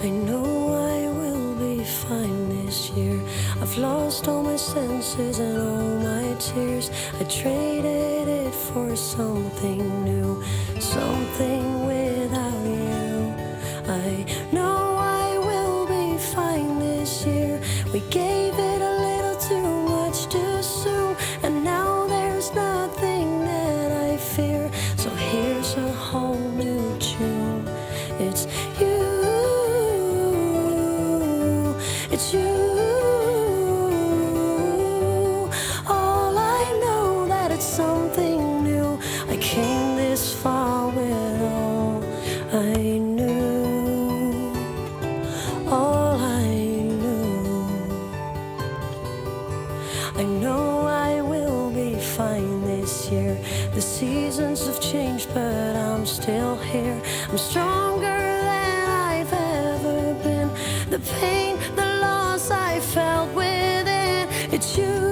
I know I will be fine this year. I've lost all my senses and all my tears. I traded it for something new, something without you. I know I will be fine this year. We gave it a little too much too soon, and now there's nothing that I fear. So here's a whole new tune. It's you, it's you. All I know that it's something new. I came this far with all I knew, all I knew. I know I will be fine this year. The seasons have changed, but I'm still here. I'm stronger than I've ever been. The pain, the loss I felt within, it's you.